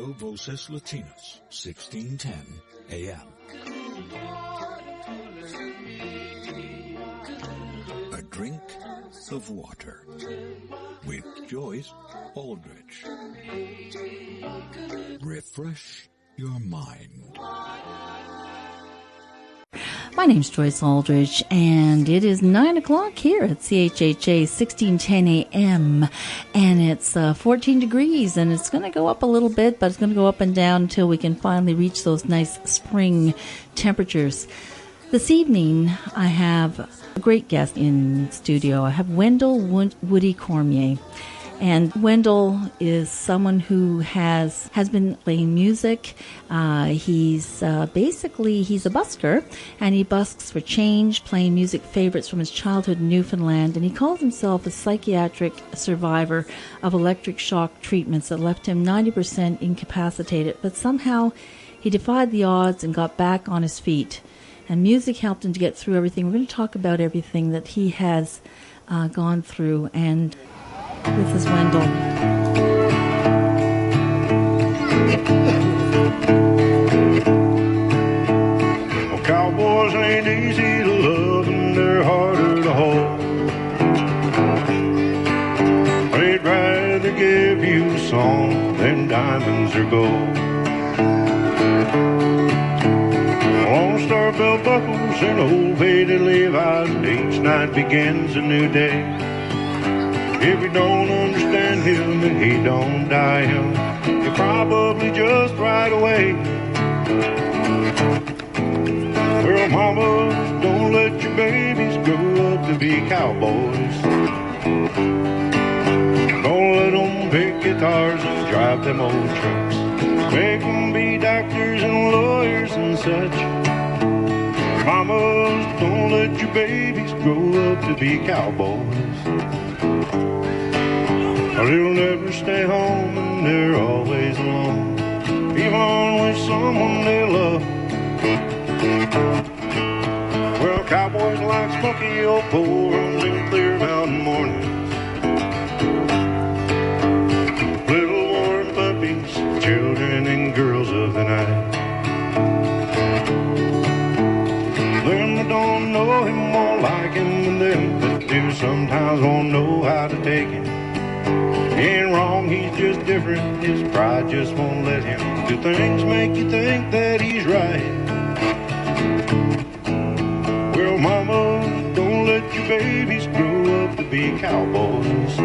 Radio Voces Latinas, 1610 AM. A drink of water with Joyce Aldrich. Refresh your mind. My name's Joyce Aldrich, and it is 9 o'clock here at CHHA 1610 AM, and it's 14 degrees, and it's going to go up a little bit, but it's going to go up and down until we can finally reach those nice spring temperatures. This evening, I have a great guest in studio. I have Wendell Woody Cormier. And Wendell is someone who has been playing music. He's a busker, and he busks for change, playing music favorites from his childhood in Newfoundland. And he calls himself a psychiatric survivor of electric shock treatments that left him 90% incapacitated. But somehow he defied the odds and got back on his feet. And music helped him to get through everything. We're going to talk about everything that he has gone through. And this is Wendell. Well, cowboys ain't easy to love and they're harder to hold. They'd rather give you a song than diamonds or gold. Lone Star belt buckles and old faded Levi's, and each night begins a new day. If you don't understand him and he don't die young, you're probably just right away. Well, mama, don't let your babies grow up to be cowboys. Don't let them pick guitars and drive them old trucks. Make them be doctors and lawyers and such. Mamas, don't let your babies grow up to be cowboys. They'll never stay home and they're always alone, even with someone they love. Well, cowboys like smoky old Bull Runs and clear mountain mornings, little warm puppies, children and girls of the night. Them that don't know him won't like him, and them that do sometimes won't know how to take him. He ain't wrong, he's just different. His pride just won't let him do things make you think that he's right. Well, mama, don't let your babies grow up to be cowboys.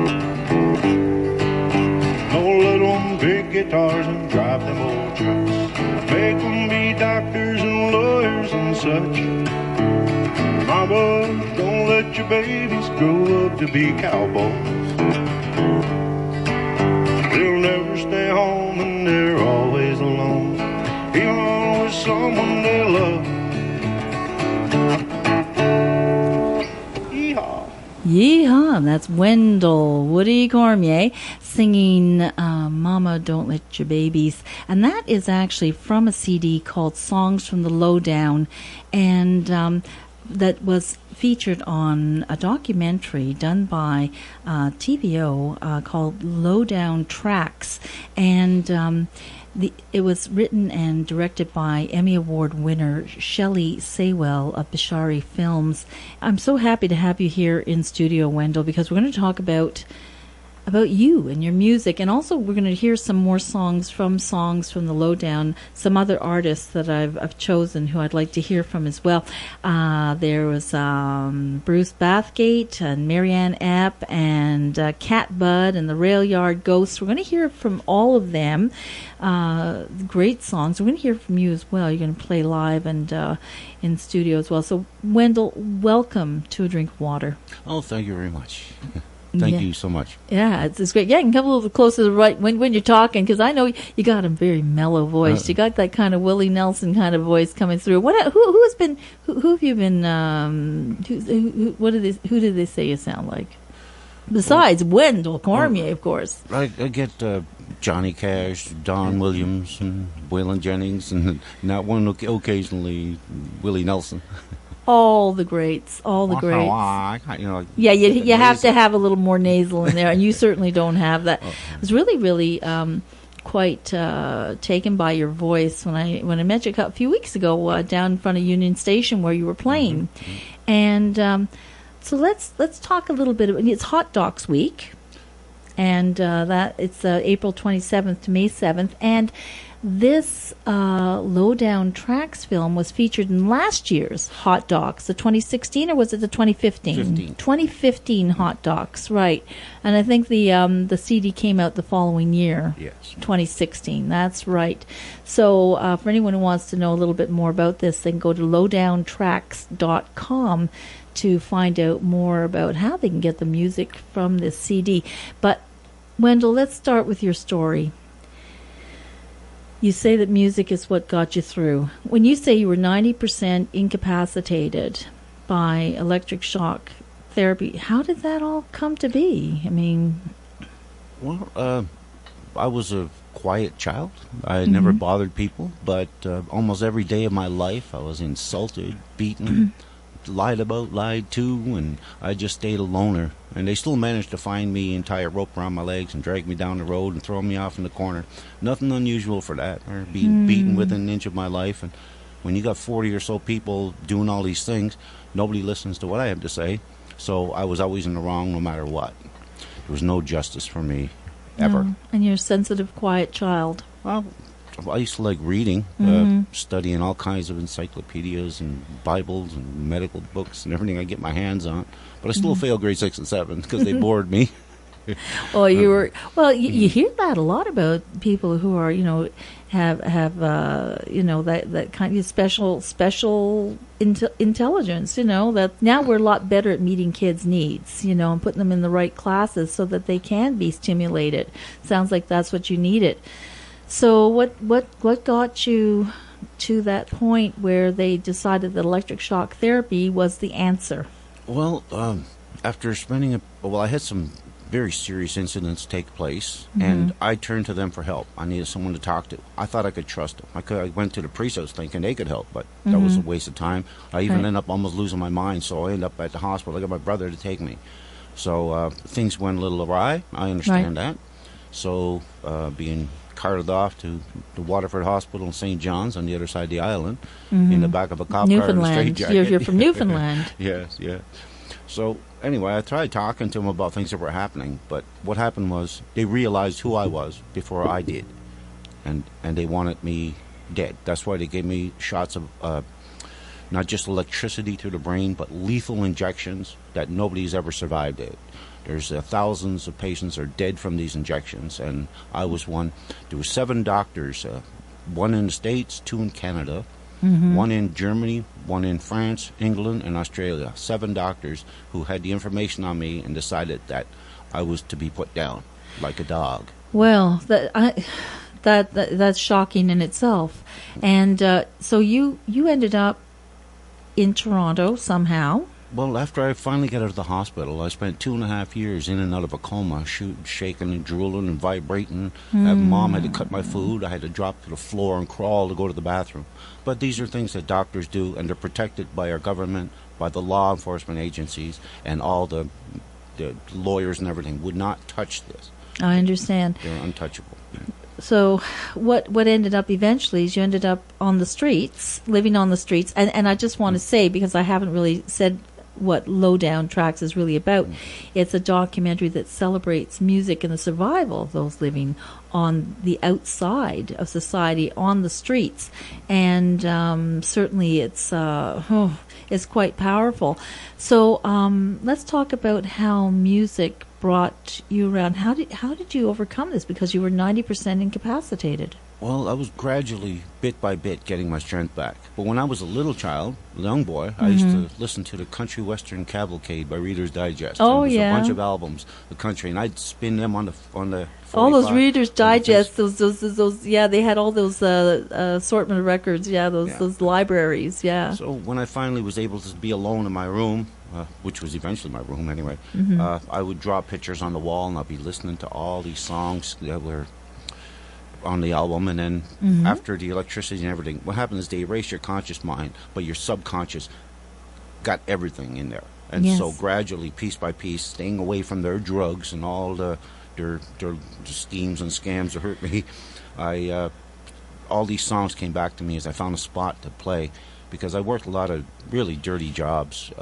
Don't let them pick guitars and drive them old trucks. Make them be doctors and lawyers and such. Mama, don't let your babies grow up to be cowboys. They'll never stay home and they're always alone, even with someone they love. Yeehaw. Yeehaw. That's Wendell Woody Cormier singing Mama, Don't Let Your Babies. And that is actually from a CD called Songs from the Lowdown. And that was featured on a documentary done by TVO called Lowdown Tracks, and it was written and directed by Emmy Award winner Shelley Saywell of Bishari Films. I'm so happy to have you here in studio, Wendell, because we're going to talk about you and your music, and also we're going to hear some more songs from the Lowdown, some other artists that I've chosen who I'd like to hear from as well. There was Bruce Bathgate and Maryanne and Cat Bud and the Railyard Ghosts. We're going to hear from all of them. Great songs. We're going to hear from you as well. You're going to play live and in studio as well. So, Wendell, welcome to A Drink of Water. Oh, thank you very much. Thank you so much. Yeah, it's great. Yeah, you can come a little closer to the right when you're talking, because I know you got a very mellow voice. You got that kind of Willie Nelson kind of voice coming through. Who have you been? Who did they say you sound like? Besides Wendell Cormier, of course. I get Johnny Cash, Don Williams, and Waylon Jennings, and not one occasionally Willie Nelson. All the greats, all the greats. Yeah, you have to have a little more nasal in there, and you certainly don't have that. It's really, really quite taken by your voice when I met you a few weeks ago down in front of Union Station where you were playing, and so let's talk a little bit. It's Hot Docs Week, and that it's April 27th to May 7th, and this Lowdown Tracks film was featured in last year's Hot Docs, the 2016, or was it the 2015? 2015 Hot Docs, right. And I think the CD came out the following year. Yes. 2016, that's right. So for anyone who wants to know a little bit more about this, they can go to lowdowntracks.com to find out more about how they can get the music from this CD. But, Wendell, let's start with your story. You say that music is what got you through. When you say you were 90% incapacitated by electric shock therapy, how did that all come to be? I mean... Well, I was a quiet child. I never bothered people, but almost every day of my life I was insulted, beaten, lied to, and I just stayed a loner. And they still managed to find me and tie a rope around my legs and drag me down the road and throw me off in the corner. Nothing unusual for that, or being beaten within an inch of my life. And when you got 40 or so people doing all these things, nobody listens to what I have to say. So I was always in the wrong no matter what. There was no justice for me, ever. No. And you're a sensitive, quiet child. Well, I used to like reading, studying all kinds of encyclopedias and Bibles and medical books and everything I get my hands on. But I still failed grade 6 and 7 because they bored me. Well, you hear that a lot about people who are, have that kind of special intelligence, that now we're a lot better at meeting kids' needs, and putting them in the right classes so that they can be stimulated. Sounds like that's what you needed. So what got you to that point where they decided that electric shock therapy was the answer? Well, after I had some very serious incidents take place, and I turned to them for help. I needed someone to talk to. I thought I could trust them. I went to the priest thinking they could help, but that was a waste of time. I even ended up almost losing my mind, so I ended up at the hospital. I got my brother to take me. So things went a little awry. I understand that. So being carted off to the Waterford Hospital in St. John's on the other side of the island in the back of a cop car in a straitjacket. You're from Newfoundland. Yes, yeah. So anyway, I tried talking to them about things that were happening, but what happened was they realized who I was before I did, and they wanted me dead. That's why they gave me shots of not just electricity to the brain, but lethal injections that nobody's ever survived it. There's thousands of patients are dead from these injections, and I was one. There were 7 doctors, one in the States, 2 in Canada, one in Germany, one in France, England, and Australia. 7 doctors who had the information on me and decided that I was to be put down like a dog. Well, that's shocking in itself. And so you ended up in Toronto somehow. Well, after I finally got out of the hospital, I spent 2.5 years in and out of a coma, shaking and drooling and vibrating. Mom had to cut my food. I had to drop to the floor and crawl to go to the bathroom. But these are things that doctors do, and they're protected by our government, by the law enforcement agencies, and all the lawyers and everything would not touch this. I understand. They're untouchable. So what ended up eventually is you ended up on the streets, living on the streets. And I just want to say, because I haven't really said what Lowdown Tracks is really about. It's a documentary that celebrates music and the survival of those living on the outside of society, on the streets. And certainly it's quite powerful. So let's talk about how music brought you around. How did you overcome this? Because you were 90% incapacitated. Well, I was gradually, bit by bit, getting my strength back. But when I was a little child, a young boy, I used to listen to the Country Western Cavalcade by Reader's Digest. Oh, and it was yeah. a bunch of albums, the country, and I'd spin them on the 45, all those Reader's Digest, those yeah, they had all those assortment of records, those libraries, yeah. So when I finally was able to be alone in my room, which was eventually my room anyway, I would draw pictures on the wall, and I'd be listening to all these songs that were on the album, and then after the electricity and everything, what happened is they erase your conscious mind, but your subconscious got everything in there. And so gradually, piece by piece, staying away from their drugs and all their schemes and scams that hurt me, all these songs came back to me as I found a spot to play, because I worked a lot of really dirty jobs,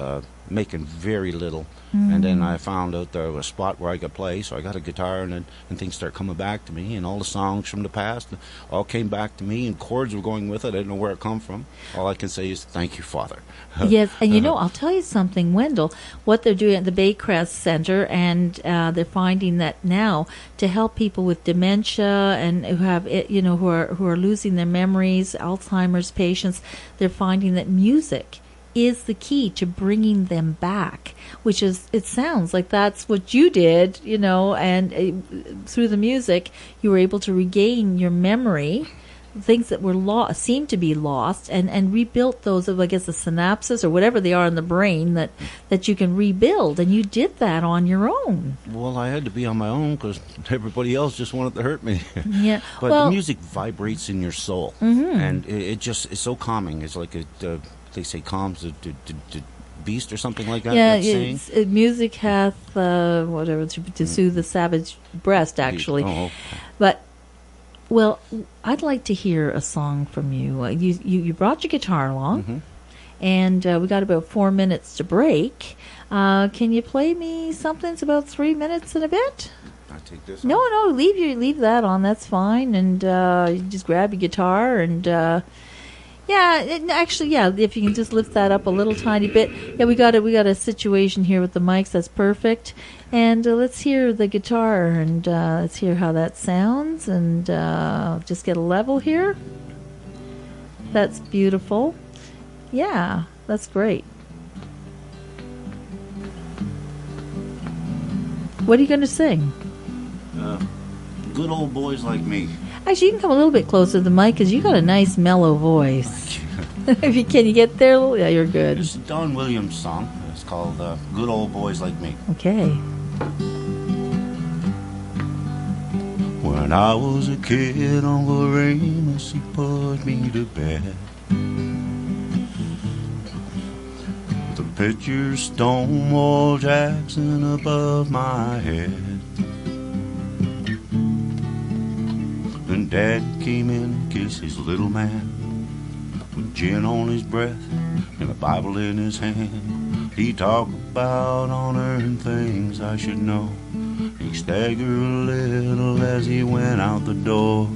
making very little. And then I found out there was a spot where I could play, so I got a guitar, and things started coming back to me, and all the songs from the past all came back to me, and chords were going with it. I didn't know where it come from. All I can say is, thank you, Father. Yes, and I'll tell you something, Wendell, what they're doing at the Baycrest Center, and they're finding that now to help people with dementia and who have, who are losing their memories, Alzheimer's patients, they're finding that music is the key to bringing them back, which is, it sounds like that's what you did, and through the music, you were able to regain your memory, things that were seemed to be lost, and rebuilt those of, I guess, the synapses or whatever they are in the brain that you can rebuild, and you did that on your own. Well, I had to be on my own because everybody else just wanted to hurt me. Yeah, but the music vibrates in your soul, and it just is so calming. It's like they say calms the beast or something like that. Yeah, music hath whatever to soothe the savage breast, actually. Oh, okay. But well, I'd like to hear a song from you. You brought your guitar along, and we got about 4 minutes to break. Can you play me something? It's about 3 minutes and a bit. I take this. No, leave that on. That's fine, and you just grab your guitar and. If you can just lift that up a little tiny bit. Yeah, we got a situation here with the mics. That's perfect. And let's hear the guitar, and let's hear how that sounds, and just get a level here. That's beautiful. Yeah, that's great. What are you going to sing? Good Old Boys Like Me. Actually, you can come a little bit closer to the mic because you got a nice mellow voice. Can you get there? Yeah, you're good. It's a Don Williams song. It's called Good Old Boys Like Me. Okay. When I was a kid, Uncle Remus, he put me to bed with a picture of Stonewall Jackson above my head. And Dad came in and kissed his little man with gin on his breath and a Bible in his hand. He talked about honoring things I should know. He staggered a little as he went out the door.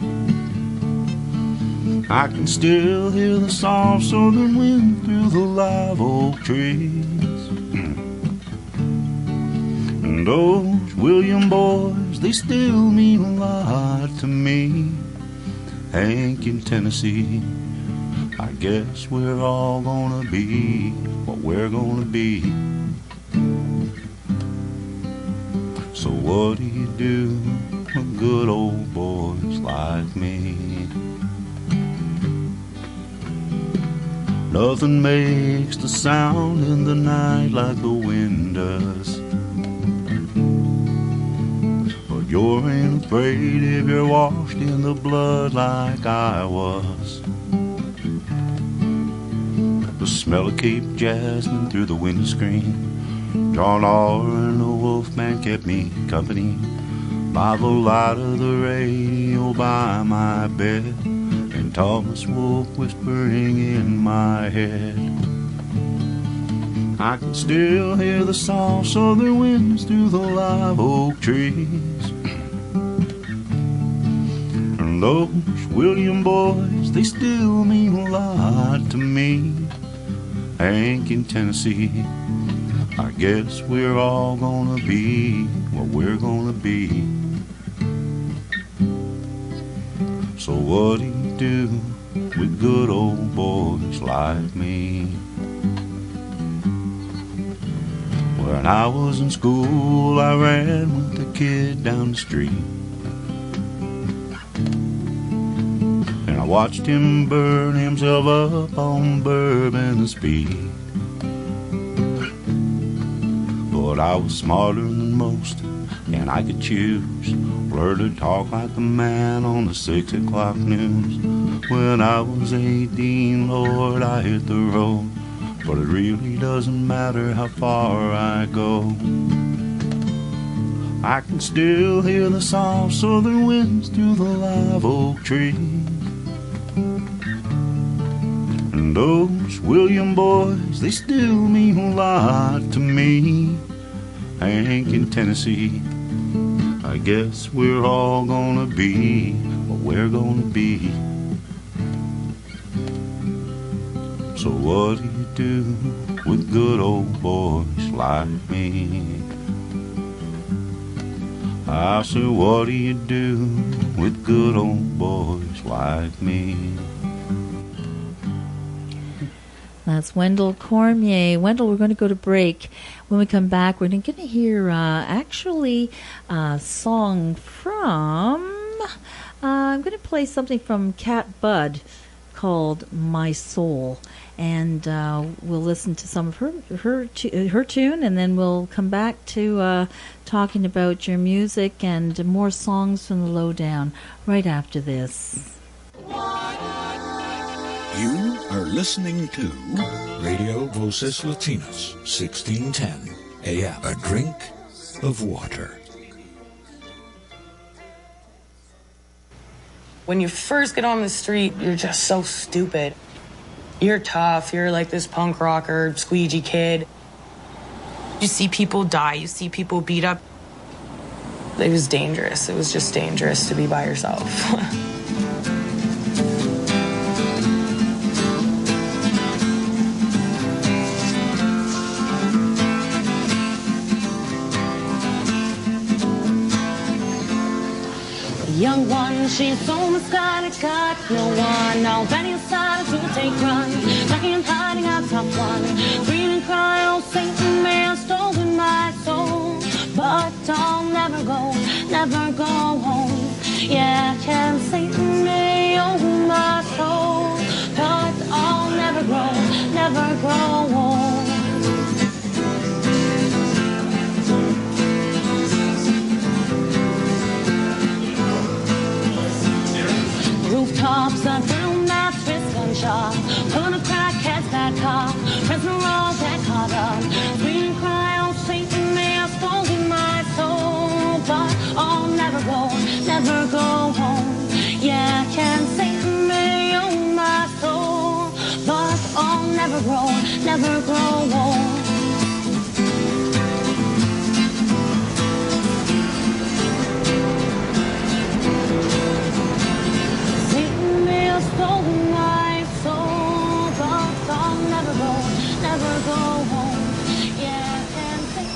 I can still hear the soft southern wind through the live oak trees. And those William boys, they still mean a lot to me. Hank in Tennessee, I guess we're all gonna be what we're gonna be. So what do you do with good old boys like me? Nothing makes the sound in the night like the wind does. But you ain't afraid if you're washed in the blood like I was. The smell of Cape Jasmine through the window screen, John R. and the Wolfman kept me company by the light of the radio by my bed, and Thomas Wolfe whispering in my head. I can still hear the soft southern winds through the live oak trees. And those William boys, they still mean a lot to me. Hank in Tennessee, I guess we're all gonna be what we're gonna be. So what do you do with good old boys like me? When I was in school, I ran with the kid down the street, and I watched him burn himself up on bourbon and speed. But I was smarter than most, and I could choose where to talk like the man on the 6 o'clock news. When I was 18, Lord, I hit the road, but it really doesn't matter how far I go. I can still hear the soft southern winds through the live oak trees. And those William boys, they still mean a lot to me. Hank in Tennessee, I guess we're all gonna be what we're gonna be. So what do you do with good old boys like me? I said, what do you do with good old boys like me? That's Wendell Cormier. Wendell, we're going to go to break. When we come back, we're going to hear actually a song from... I'm going to play something from Cat Bud called My Soul. And we'll listen to some of her tune, and then we'll come back to talking about your music and more songs from the Lowdown right after this. You are listening to Radio Voces Latinas, 1610 AM. A drink of water. When you first get on the street, you're just so stupid. You're tough, you're like this punk rocker, squeegee kid. You see people die, you see people beat up. It was dangerous. It was just dangerous to be by yourself. Young one, she's so misguided, got no one. Now Benny decided to take runs, knocking and hiding out top one. Scream and cry, oh Satan, may have stolen my soul. But I'll never go home. Yeah, can Satan may own my soul. But I'll never grow old. Rooftops, a film that's wrist gunshot. Put a crackhead's back up. Prisoner all that caught up. Scream and cry, oh Satan, may have stolen my soul. But I'll never go home. Yeah, can Satan may own my soul. But I'll never grow old. Stolen my soul, but I'll never go home. Yeah, can't take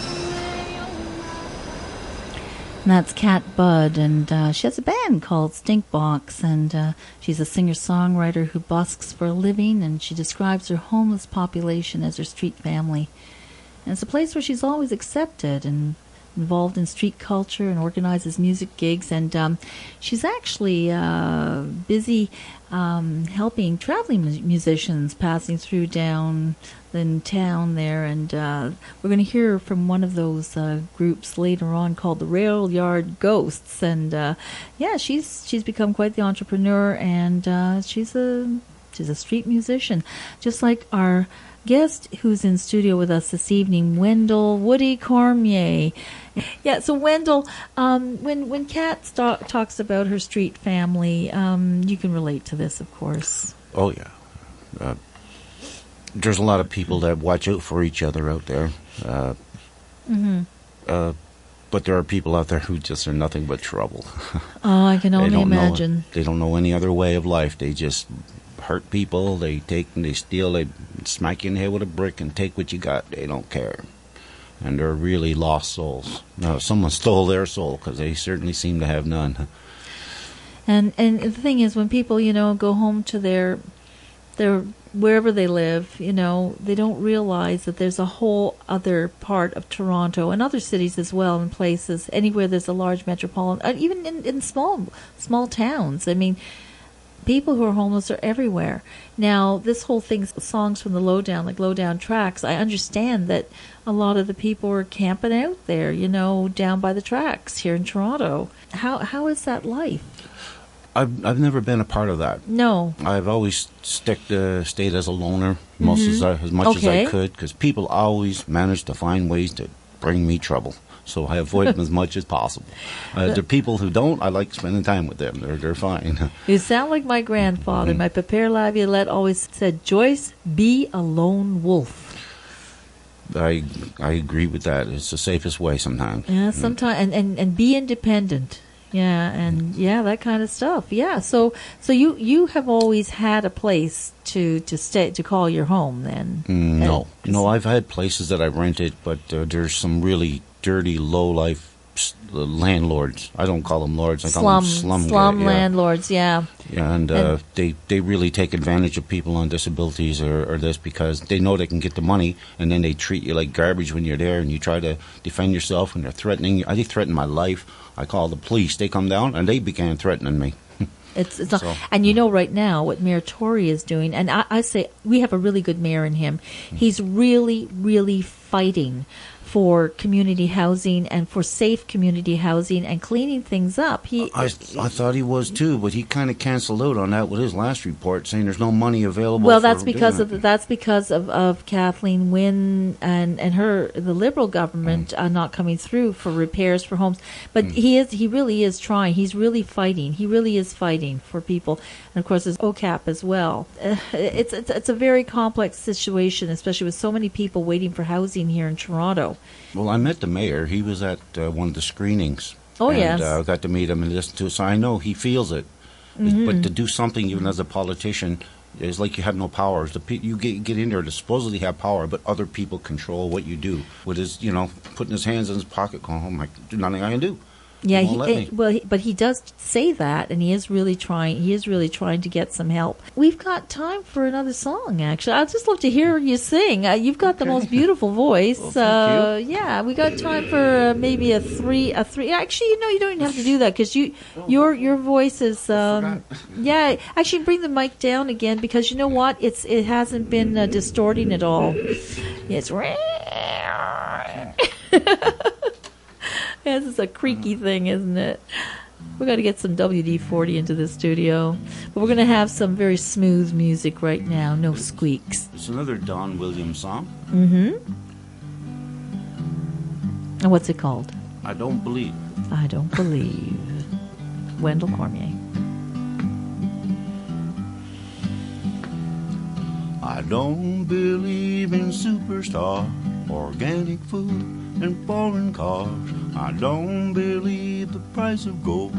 And that's Cat Bud, and she has a band called Stinkbox, and she's a singer-songwriter who busks for a living, and she describes her homeless population as her street family. And it's a place where she's always accepted and involved in street culture and organizes music gigs, and she's actually busy helping traveling musicians passing through down in town there, and we're going to hear from one of those groups later on called the Railyard Ghosts, and yeah, she's become quite the entrepreneur, and she's a street musician, just like our guest who's in studio with us this evening, Wendell Woody Cormier. Yeah, so Wendell, when Kat talks about her street family, you can relate to this, of course. Oh, yeah. There's a lot of people that watch out for each other out there. But there are people out there who just are nothing but trouble. Oh, I can only imagine. They don't know any other way of life. They just hurt people. They take and they steal. They smack you in the head with a brick and take what you got. They don't care. And they're really lost souls. Now, someone stole their soul, because they certainly seem to have none. And the thing is, when people, go home to their wherever they live, they don't realize that there's a whole other part of Toronto and other cities as well, and places, anywhere there's a large metropolitan, even in small towns. I mean, people who are homeless are everywhere. Now, this whole thing, songs from the Lowdown, like Lowdown tracks, I understand that a lot of the people are camping out there, down by the tracks here in Toronto. How is that life? I've never been a part of that. No. I've always stayed as a loner as much as I could, because people always manage to find ways to bring me trouble. so I avoid them as much as possible. The people who don't, I like spending time with them. They're fine. You sound like my grandfather. My Père Laviolette always said, Joyce, be a lone wolf. I agree with that. It's the safest way sometimes. Yeah, sometimes, and be independent. Yeah, and that kind of stuff. Yeah, so you have always had a place to stay, to call your home then? No, I've had places that I rented, but there's some really dirty, low life landlords. I don't call them lords. I call them slum landlords. Yeah. Yeah, and they really take advantage of people on disabilities or this because they know they can get the money, and then they treat you like garbage when you're there, and you try to defend yourself, and they're threatening you. They threaten my life. I call the police. They come down, and they began threatening me. It's not, and right now what Mayor Tory is doing, and I say we have a really good mayor in him. He's really, really fighting for community housing and for safe community housing and cleaning things up. I thought he was too, but he kind of canceled out on that with his last report, saying there's no money available. Well, that's because of Kathleen Wynne and the Liberal government not coming through for repairs for homes. But he really is trying. He's really fighting. He really is fighting for people, and of course there's OCAP as well. It's a very complex situation, especially with so many people waiting for housing here in Toronto. Well, I met the mayor. He was at one of the screenings. Oh, and, yes. I got to meet him and listen to it, so I know he feels it. But to do something, even as a politician, is like you have no powers. You get in there to supposedly have power, but other people control what you do. With his, putting his hands in his pocket, going, "Oh my, there's nothing I can do." Yeah, but he does say that, and he is really trying. He is really trying to get some help. We've got time for another song. Actually, I'd just love to hear you sing. You've got the most beautiful voice. Well, thank you. Yeah, we got time for maybe a three. Actually, you don't even have to do that because your voice is. Yeah, actually, bring the mic down again because you know what? It hasn't been distorting at all. It's. This is a creaky thing, isn't it? We got to get some WD-40 into the studio. But we're going to have some very smooth music right now. No squeaks. It's another Don Williams song. Mm-hmm. And what's it called? I Don't Believe. I Don't Believe. Wendell Cormier. I don't believe in superstar, organic food, and foreign cars. I don't believe the price of gold,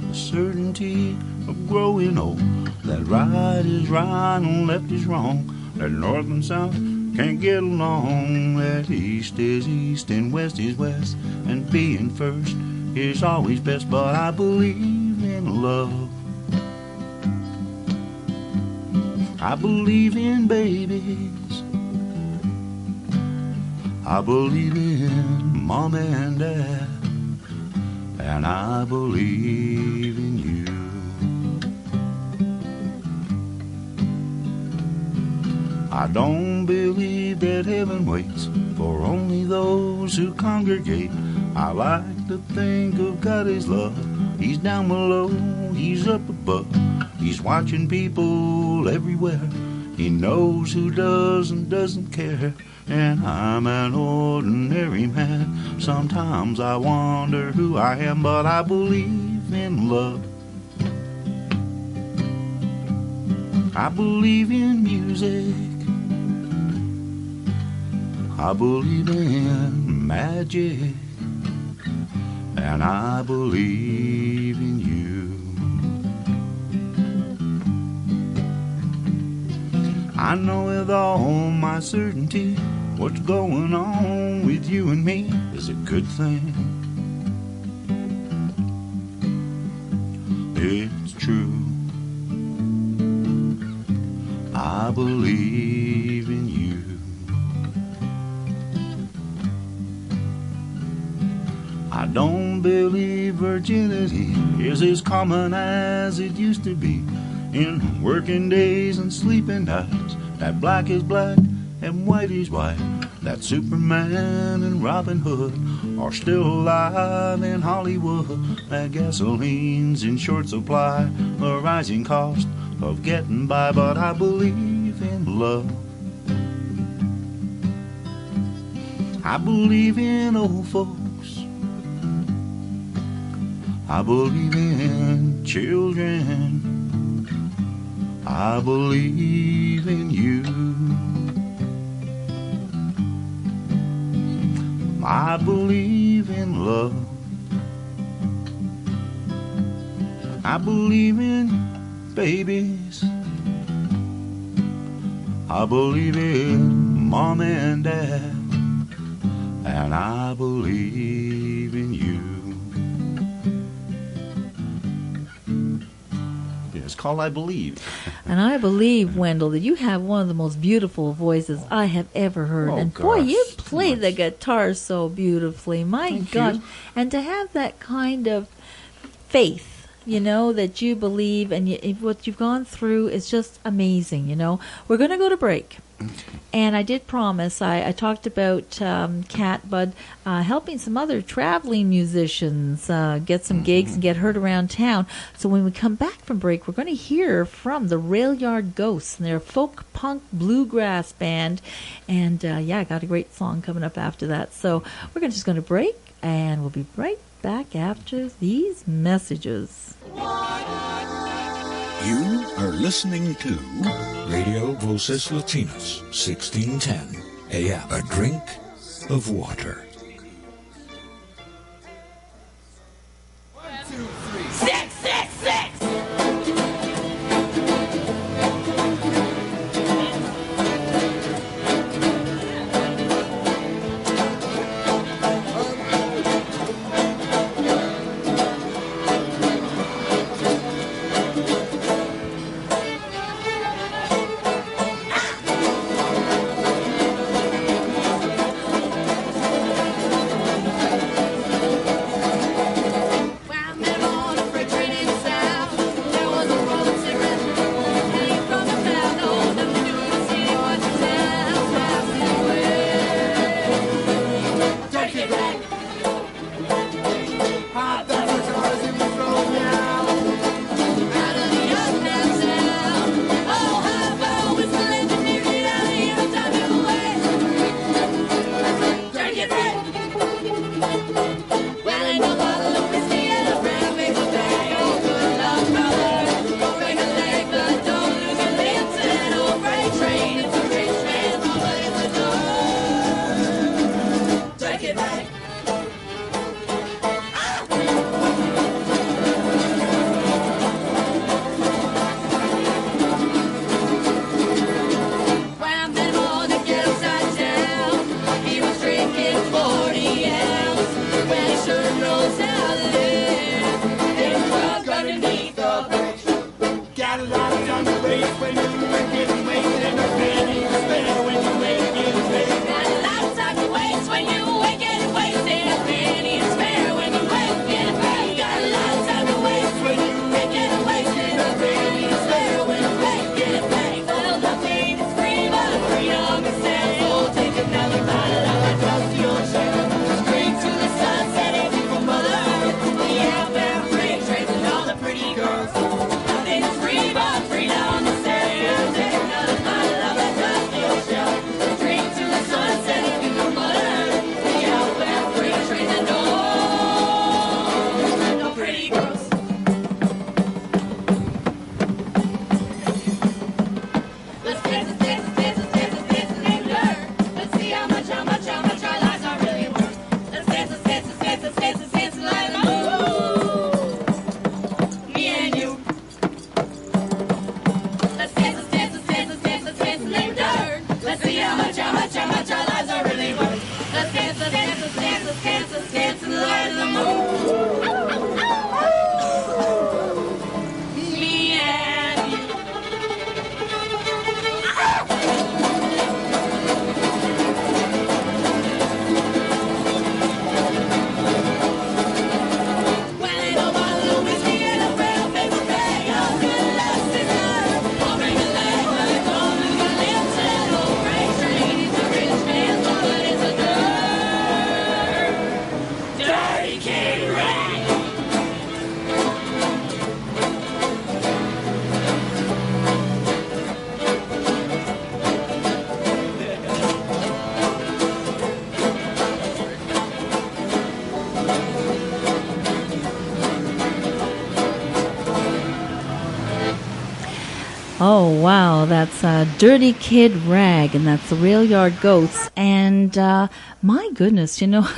the certainty of growing old. That right is right and left is wrong, that north and south can't get along, that east is east and west is west, and being first is always best. But I believe in love, I believe in babies, I believe in mom and dad, and I believe in you. I don't believe that heaven waits for only those who congregate. I like to think of God as love. He's down below, he's up above. He's watching people everywhere. He knows who does and doesn't care. And I'm an ordinary man. Sometimes I wonder who I am, but I believe in love. I believe in music, I believe in magic, and I believe in you. I know with all my certainty what's going on with you and me is a good thing. It's true. I believe in you. I don't believe virginity is as common as it used to be. In working days and sleeping nights, that black is black and white is white. That Superman and Robin Hood are still alive in Hollywood. That gasoline's in short supply, a rising cost of getting by. But I believe in love, I believe in old folks, I believe in children. I believe in you. I believe in love. I believe in babies. I believe in mom and dad. And I believe in you. It's called I Believe. And I believe, Wendell, that you have one of the most beautiful voices I have ever heard. Oh, and boy, gosh, you so play the much. guitar so beautifully. My Thank gosh. you. And to have that kind of faith, you know, that you believe and what you've gone through is just amazing, you know. We're going to go to break. And I did promise, I talked about Cat Bud helping some other traveling musicians get some gigs and get heard around town. So when we come back from break, we're going to hear from the Railyard Ghosts and their folk punk bluegrass band. And yeah, I got a great song coming up after that. So we're just going to break, and we'll be right back after these messages. You are listening to Radio Voces Latinas, 1610 AM. A drink of water. 666. Dirty King Ray! Oh, wow. That's Dirty Kid Rag, and that's the Railyard Ghosts. And my goodness, you know,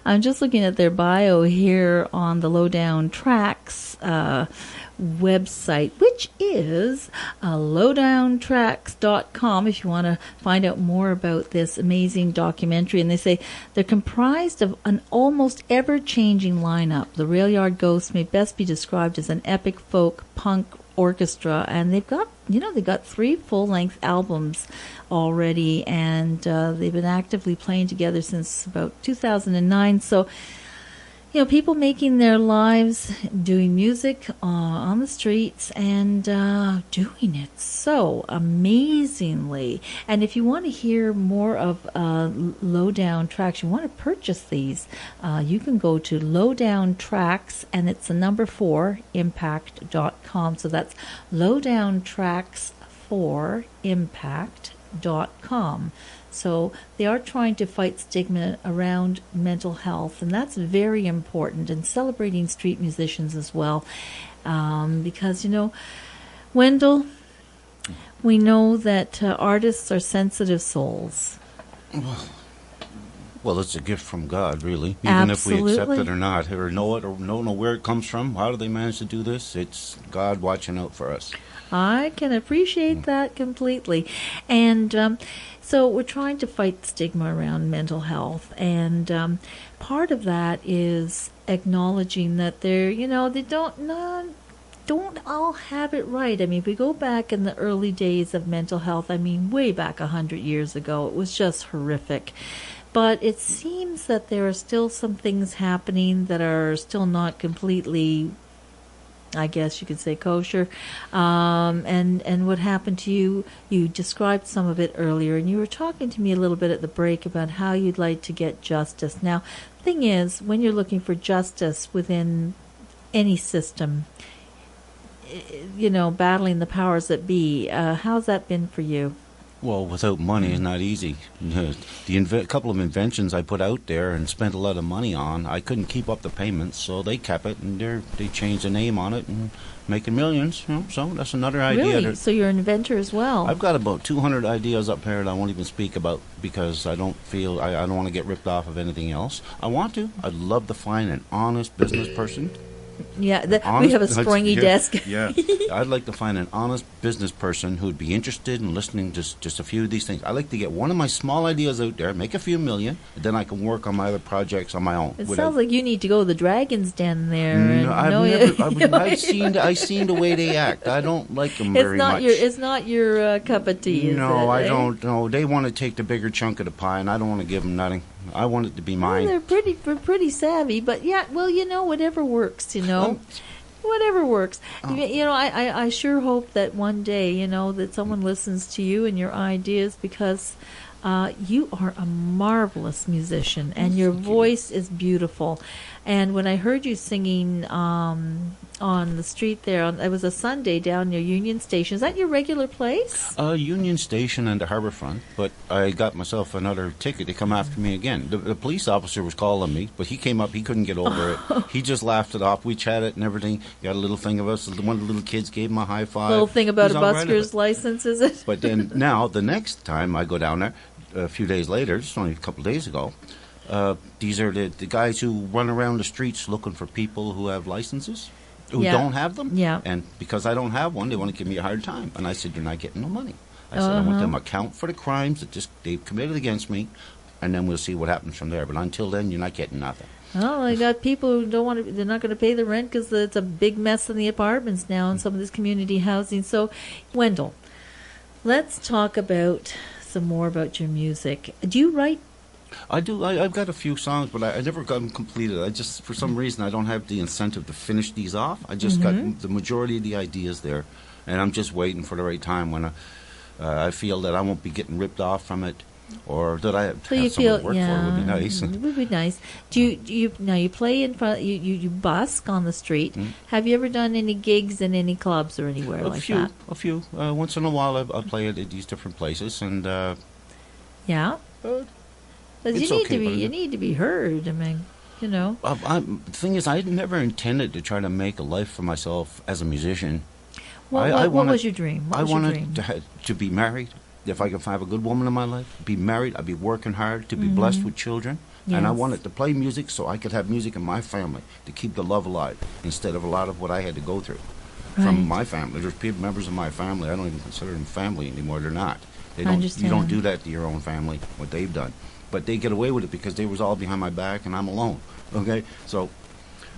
I'm just looking at their bio here on the Lowdown Tracks website, which is lowdowntracks.com if you want to find out more about this amazing documentary. And they say they're comprised of an almost ever-changing lineup. The Railyard Ghosts may best be described as an epic folk punk orchestra, and they've got 3 full-length albums already, and they've been actively playing together since about 2009. So, you know, people making their lives doing music on the streets and doing it so amazingly. And if you want to hear more of Lowdown Tracks, you want to purchase these, you can go to Lowdown Tracks, and it's the number 4 impact.com. So that's Lowdown Tracks 4 impact.com. So they are trying to fight stigma around mental health, and that's very important, and celebrating street musicians as well. Because, you know, Wendell, we know that artists are sensitive souls. Well, it's a gift from God, really. Even Absolutely. if we accept it or not, or know it or don't know where it comes from, how do they manage to do this? It's God watching out for us. I can appreciate that completely. And so we're trying to fight stigma around mental health. And part of that is acknowledging that they're, you know, they don't all have it right. I mean, if we go back in the early days of mental health, I mean, way back 100 years ago, it was just horrific. But it seems that there are still some things happening that are still not completely, I guess you could say, kosher. And what happened to you, you described some of it earlier, and you were talking to me a little bit at the break about how you'd like to get justice. Now, the thing is, when you're looking for justice within any system, you know, battling the powers that be, how's that been for you? Well, without money, it's not easy. The couple of inventions I put out there and spent a lot of money on, I couldn't keep up the payments, so they kept it, and they changed the name on it and making millions. You know, so that's another idea. Really? So you're an inventor as well? I've got about 200 ideas up here that I won't even speak about because I don't feel I don't want to get ripped off of anything else. I want to. I'd love to find an honest business person. Yeah, we have a springy desk. Yeah, I'd like to find an honest business person who'd be interested in listening to just a few of these things. I'd like to get one of my small ideas out there, make a few million, and then I can work on my other projects on my own. It sounds like you need to go to the Dragon's Den there. No, I've seen the way they act. I don't like them very much. It's not your cup of tea, is No, it, I don't. No, they want to take the bigger chunk of the pie, and I don't want to give them nothing. I want it to be mine. Well, they're pretty savvy, but yeah, well, you know, whatever works, you know. Whatever works. You know, I sure hope that one day, you know, that someone listens to you and your ideas, because you are a marvelous musician and your voice is beautiful. And when I heard you singing on the street there, it was a Sunday down near Union Station. Is that your regular place? Union Station and the Harbourfront, but I got myself another ticket to come after me again. The police officer was calling me, but he came up, he couldn't get over it. He just laughed it off. We chatted and everything. Got a little thing of us. One of the little kids gave him a high five. Little thing about a busker's license, is it? But then now, the next time I go down there, a few days later, just only a couple of days ago, these are the guys who run around the streets looking for people who have licenses, who don't have them. Yeah. And because I don't have one, they want to give me a hard time. And I said, you're not getting no money. I said, I want them to account for the crimes that they've committed against me, and then we'll see what happens from there. But until then, you're not getting nothing. Oh, I got people who don't want to. They're not going to pay the rent because it's a big mess in the apartments now in some of this community housing. So, Wendell, let's talk about some more about your music. Do you write? I do. I've got a few songs, but I never got them completed. I just, for some reason, I don't have the incentive to finish these off. I just got the majority of the ideas there, and I'm just waiting for the right time when I feel that I won't be getting ripped off from it, or that I have someone to work for. It would be nice. It would be nice. Do you now you play in front? You busk on the street. Mm-hmm. Have you ever done any gigs in any clubs or anywhere that? A few. Once in a while, I play at these different places, and yeah. But you need to be heard. I mean, you know. The thing is, I never intended to try to make a life for myself as a musician. What wanted- was your dream? What I was your wanted dream? to be married. If I could have a good woman in my life, be married, I'd be working hard, to be blessed with children. And I Yes. wanted to play music so I could have music in my family to keep the love alive instead of a lot of what I had to go through Right. from my family. There's members of my family, I don't even consider them family anymore. They're not. They I don't. understand. You don't do that to your own family, what they've done. But they get away with it because they was all behind my back and I'm alone. Okay? So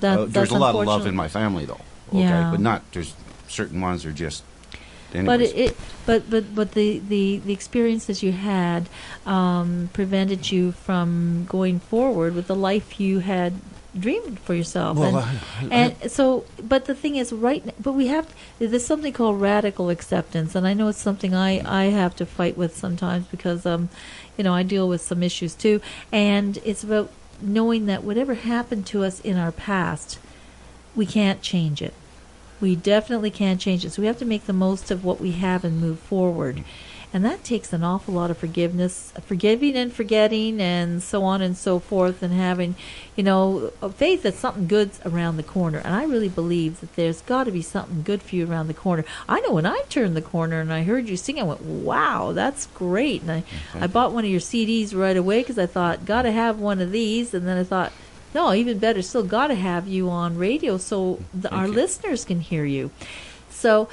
That's there's a lot of love unfortunate. in my family, though. Okay? Yeah. But not, there's certain ones are just... But Anyways. but the experiences you had prevented you from going forward with the life you had dreamed for yourself. Well, But the thing is, there's something called radical acceptance, and I know it's something I have to fight with sometimes because I deal with some issues too, and it's about knowing that whatever happened to us in our past, we can't change it. We definitely can't change it. So we have to make the most of what we have and move forward. And that takes an awful lot of forgiveness, forgiving and forgetting and so on and so forth, and having, a faith that something good's around the corner. And I really believe that there's got to be something good for you around the corner. I know when I turned the corner and I heard you sing, I went, wow, that's great. And I bought one of your CDs right away because I thought, got to have one of these. And then I thought, no, even better, still got to have you on radio so our listeners can hear you. So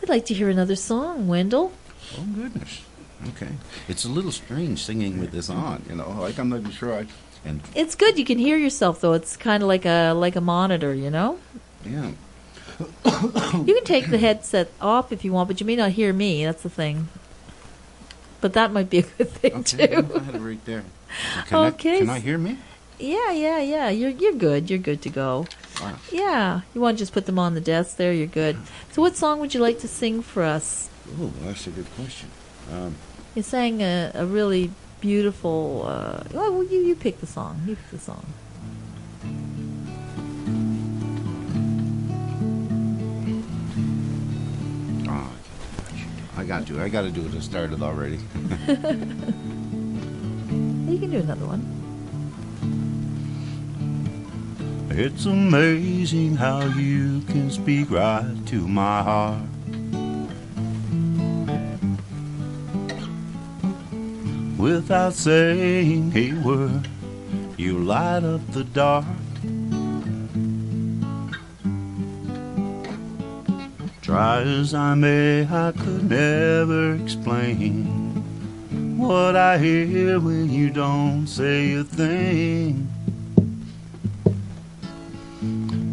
I'd like to hear another song, Wendell. Oh, goodness. Okay. It's a little strange singing with this on, like I'm not even sure and It's good. You can hear yourself, though. It's kind of like a monitor, yeah. You can take the headset off if you want, but you may not hear me. That's the thing. But that might be a good thing, Okay, too. I had it right there. Okay. Can I hear me? Yeah. You're good. You're good to go. Wow. Yeah. You want to just put them on the desk there? You're good. So what song would you like to sing for us? Oh, that's a good question. You sang a really beautiful... you pick the song. You pick the song. Oh, I got to do it. I started already. You can do another one. It's amazing how you can speak right to my heart. Without saying a word, you light up the dark. Try as I may, I could never explain what I hear when you don't say a thing.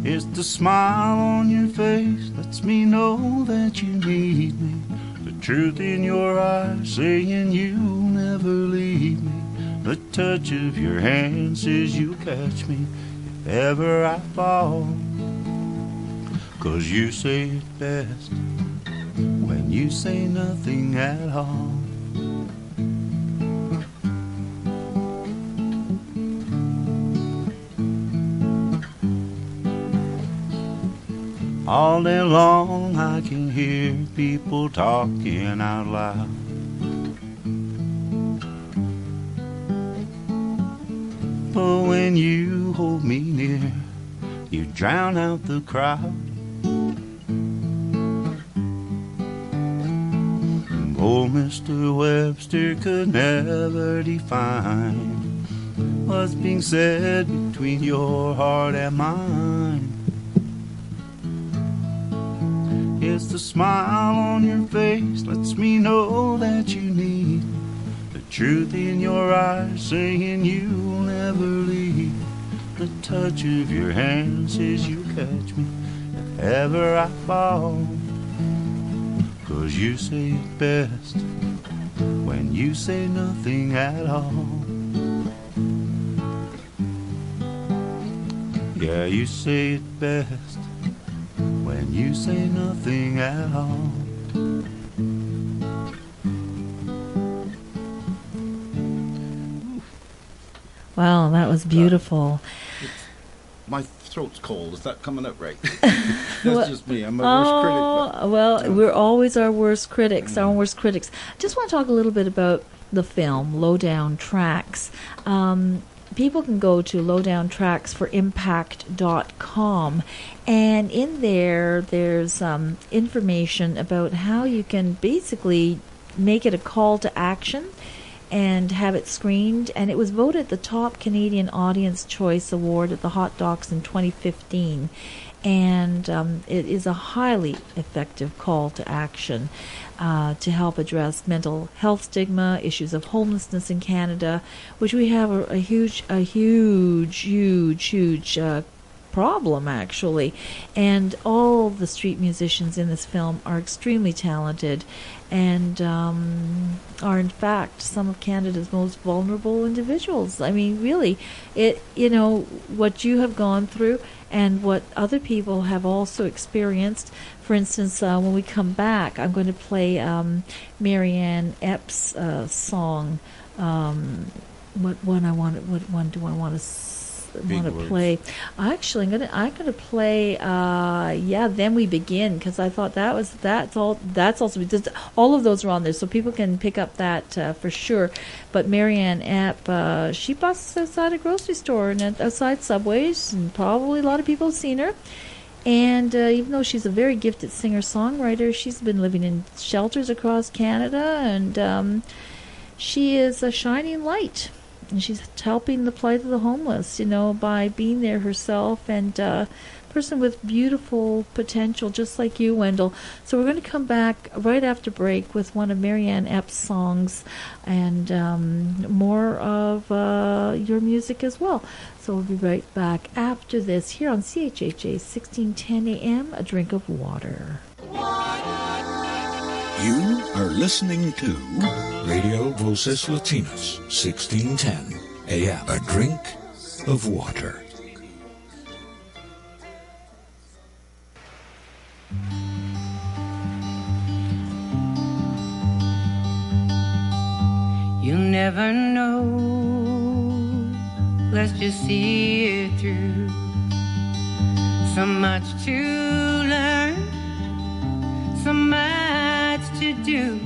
It's the smile on your face lets me know that you need me. The truth in your eyes saying you'll never leave me. The touch of your hand says you'll catch me if ever I fall. 'Cause you say it best when you say nothing at all. All day long I can hear people talking out loud. But when you hold me near, you drown out the crowd. Old Mr. Webster could never define what's being said between your heart and mine. It's the smile on your face lets me know that you need me. The truth in your eyes saying you'll never leave. The touch of your hand says you'll catch me if ever I fall. 'Cause you say it best when you say nothing at all. Yeah, you say it best when you say nothing at all. Wow, that was beautiful. My throat's cold. Is that coming up right? Well, That's just me. I'm my worst critic. Well, we're always our worst critics, our worst critics. I just want to talk a little bit about the film, Lowdown Tracks. people can go to lowdowntracksforimpact.com, and in there's information about how you can basically make it a call to action and have it screened. And it was voted the top Canadian Audience Choice Award at the Hot Docs in 2015. And it is a highly effective call to action to help address mental health stigma, issues of homelessness in Canada, which we have a huge problem, actually. And all the street musicians in this film are extremely talented and are in fact some of Canada's most vulnerable individuals. I mean, really, what you have gone through and what other people have also experienced. For instance, when we come back, I'm going to play Maryanne Epps' song. What one do I want to play? Actually, I'm gonna play. Then We Begin, because I thought that's also all of those are on there, so people can pick up that for sure. But Maryanne Epp, she busts outside a grocery store and outside Subways, and probably a lot of people have seen her. And even though she's a very gifted singer-songwriter, she's been living in shelters across Canada, and she is a shining light. And she's helping the plight of the homeless, by being there herself, and a person with beautiful potential, just like you, Wendell. So we're going to come back right after break with one of Maryanne Epps' songs and more of your music as well. So we'll be right back after this here on CHHA 1610 AM, A Drink of Water. You are listening to Radio Voces Latinas, 1610 AM, A Drink of Water. You'll never know, let's just see it through. So much to learn, so much to do.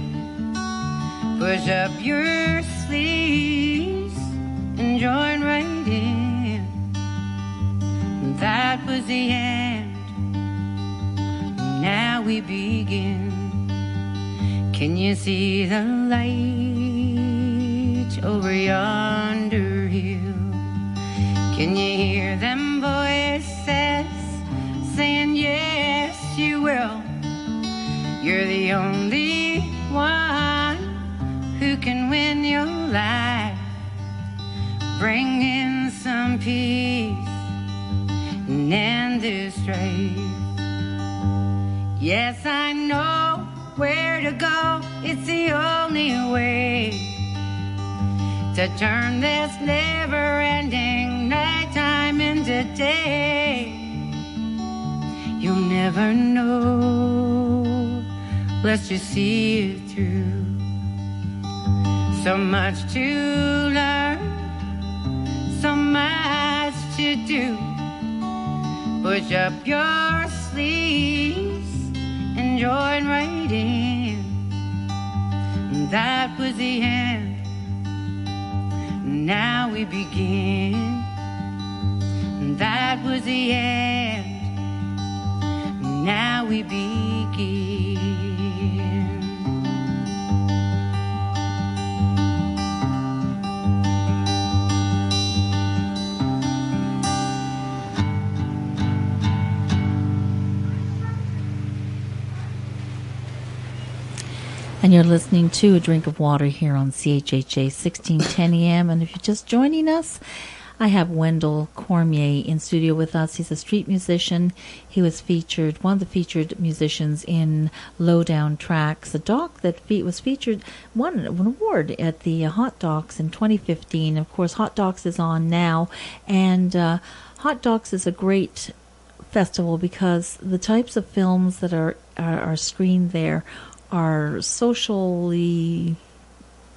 Push up your sleeves and join right in. That was the end, now we begin. Can you see the light over yonder hill? Can you hear them voices saying yes you will? You're the only one who can win your life, bring in some peace and end this strife. Yes, I know where to go, it's the only way to turn this never-ending nighttime into day. You'll never know, let's just see it through. So much to learn, so much to do. Push up your sleeves and join right in. That was the end, now we begin. That was the end, now we begin. And you're listening to A Drink of Water here on CHHA 1610 AM. And if you're just joining us, I have Wendell Cormier in studio with us. He's a street musician. He was featured, one of the featured musicians in Lowdown Tracks, a doc that was featured, won an award at the Hot Docs in 2015. Of course, Hot Docs is on now, and Hot Docs is a great festival because the types of films that are screened there are socially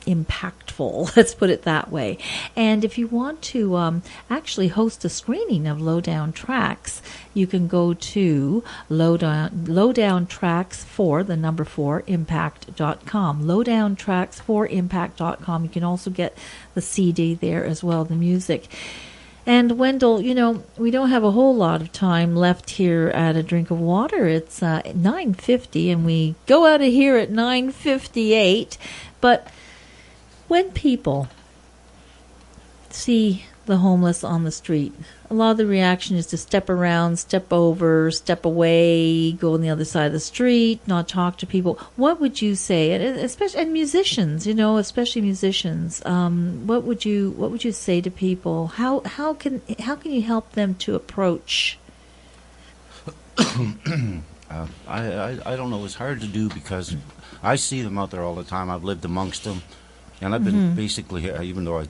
impactful. Let's put it that way. And if you want to actually host a screening of Lowdown Tracks, you can go to Lowdown Tracks 4, the number 4, impact.com. Lowdown Tracks 4, impact.com. You can also get the CD there as well, the music. And Wendell, we don't have a whole lot of time left here at A Drink of Water. It's 9:50, and we go out of here at 9:58. But when people see the homeless on the street, a lot of the reaction is to step around, step over, step away, go on the other side of the street, not talk to people. What would you say, and musicians, especially musicians, what would you say to people? How can you help them to approach? I don't know. It's hard to do because I see them out there all the time. I've lived amongst them, and I've been basically, even though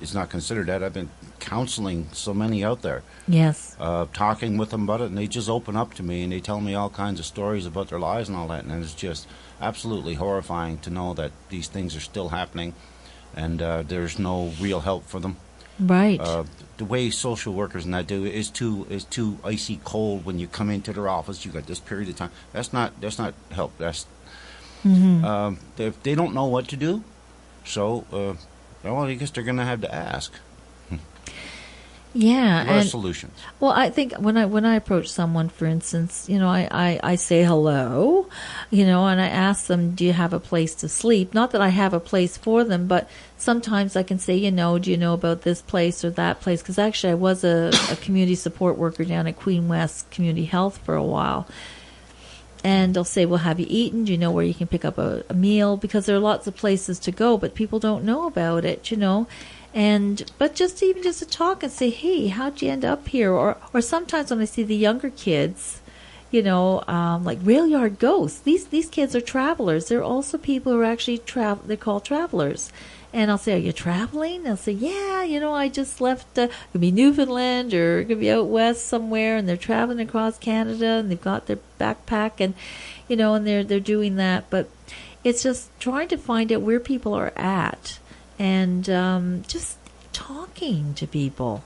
it's not considered that, I've been counseling so many out there. Yes. Talking with them about it, and they just open up to me, and they tell me all kinds of stories about their lives and all that, and it's just absolutely horrifying to know that these things are still happening, and there's no real help for them. Right. The way social workers and that do is too icy cold when you come into their office. You got this period of time. That's not help. That's they don't know what to do, so I guess they're going to have to ask. Yeah, what are solutions? Well, I think when I approach someone, for instance, I say hello, and I ask them, do you have a place to sleep? Not that I have a place for them, but sometimes I can say, do you know about this place or that place? Because actually I was a community support worker down at Queen West Community Health for a while. And they'll say, well, have you eaten? Do you know where you can pick up a meal? Because there are lots of places to go, but people don't know about it, But just to talk and say, hey, how'd you end up here? Or sometimes when I see the younger kids, like Railyard Ghosts, these kids are travelers. They're also people who are actually they're called travelers. And I'll say, are you traveling? They'll say, yeah, I just left, it could be Newfoundland or it could be out west somewhere, and they're traveling across Canada, and they've got their backpack, and, and they're doing that. But it's just trying to find out where people are at and just talking to people.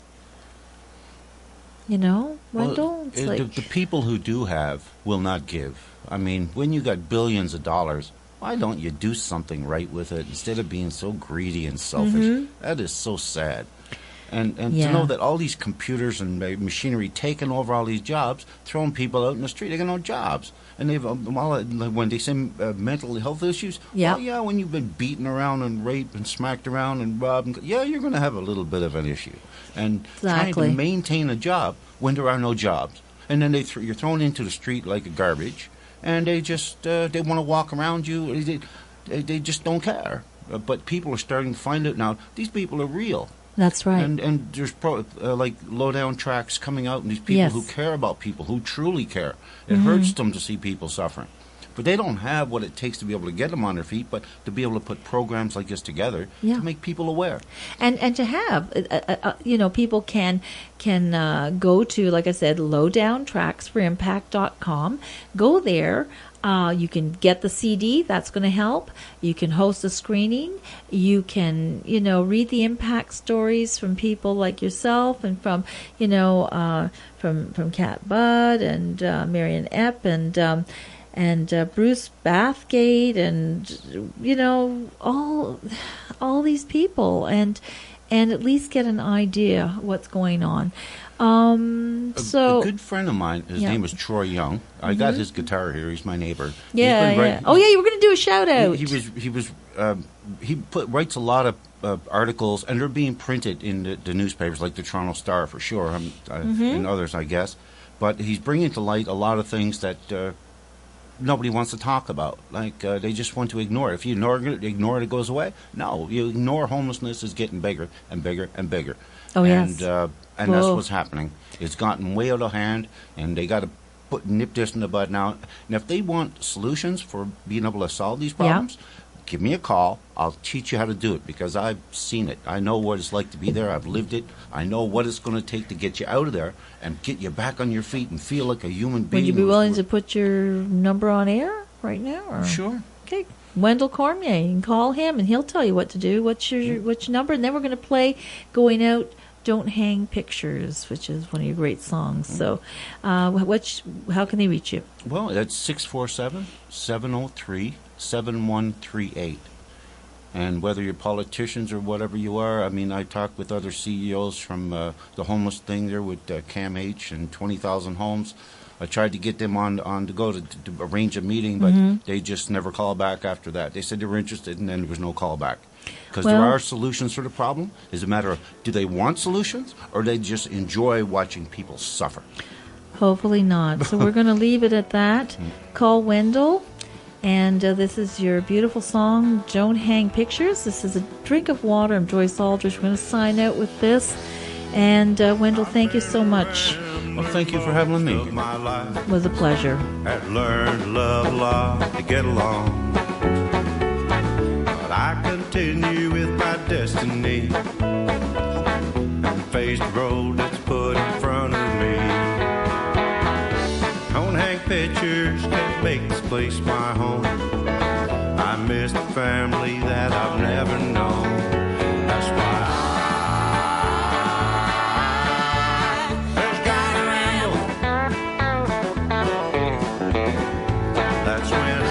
Wendell? Well, the people who do have will not give. I mean, when you got billions of dollars, why don't you do something right with it instead of being so greedy and selfish? That is so sad. And to know that all these computers and machinery taking over all these jobs, throwing people out in the street, they got no jobs. And they've when they say mental health issues, when you've been beaten around and raped and smacked around and robbed, you're going to have a little bit of an issue. And trying to maintain a job when there are no jobs, and then you're thrown into the street like garbage. And they just they want to walk around you. They just don't care. But people are starting to find out now. These people are real. That's right. And there's like Lowdown Tracks coming out, and these people who care about people, who truly care. It hurts them to see people suffering. But they don't have what it takes to be able to get them on their feet, but to be able to put programs like this together to make people aware. And to have, people can go to, like I said, Lowdown Tracks for Impact.com. Go there. You can get the CD. That's going to help. You can host a screening. You can, read the impact stories from people like yourself and from, from Kat Budd and Maryanne Epp and Bruce Bathgate and all these people and at least get an idea what's going on. A good friend of mine, his name was Troy Young. I got his guitar here. He's my neighbor. Yeah. You were going to do a shout out. He writes a lot of articles, and they're being printed in the newspapers, like the Toronto Star for sure, and others, I guess. But he's bringing to light a lot of things that nobody wants to talk about. Like they just want to ignore it. If you ignore it, it goes away. No, you ignore homelessness is getting bigger and bigger and bigger. Oh, yes. And that's what's happening. It's gotten way out of hand, and they got to nip this in the bud now. And if they want solutions for being able to solve these problems, give me a call. I'll teach you how to do it because I've seen it. I know what it's like to be there. I've lived it. I know what it's going to take to get you out of there and get you back on your feet and feel like a human being. Would you be willing to put your number on air right now? Or? Sure. Okay, Wendell Cormier. You can call him, and he'll tell you what to do. What's your number? And then we're going to play "Going Out." Don't Hang Pictures, which is one of your great songs. So, how can they reach you? Well, that's 647-703-7138. And whether you're politicians or whatever you are, I mean, I talk with other CEOs from the homeless thing there with CAMH and 20,000 Homes. I tried to get them on to go to arrange a meeting, but they just never call back after that. They said they were interested, and then there was no call back. Because there are solutions to the problem. It's a matter of, do they want solutions, or do they just enjoy watching people suffer? Hopefully not. So we're going to leave it at that. Call Wendell. And this is your beautiful song, Don't Hang Pictures. This is A Drink of Water. I'm Joyce Aldrich. We're going to sign out with this. And Wendell, thank you so much. Well, thank you for having me. It was a pleasure. Had learned to love a lot to get along. But I continue with my destiny and face the road that's put in front of me. Don't hang pictures, can't make this place my home. I miss the family that I've never known. That's why there's gotta ramble. That's when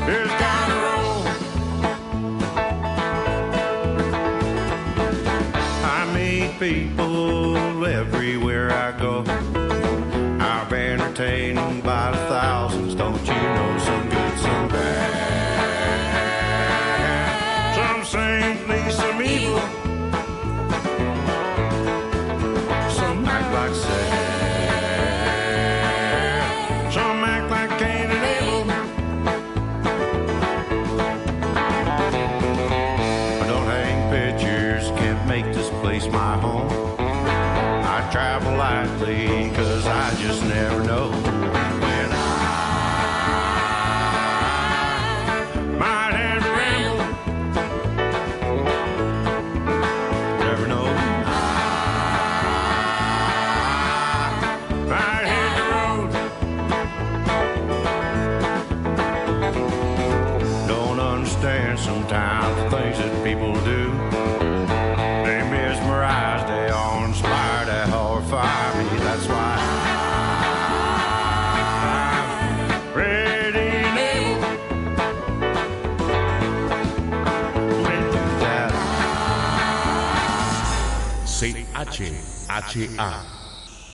there's gotta roll. I meet people everywhere I go. I've entertained them by the thousands, don't you know? Some good, some bad, some saintly, some evil, some act like sad, some act like Cain and Abel. I don't hang pictures, can't make this place my home. I travel lightly, cause I just never know when I might have to ramble. Never know when I might hit the road. Don't understand sometimes the things that people do. They mesmerize, they are inspired, they horrify me. That's why I'm ready and able to do that. CHHA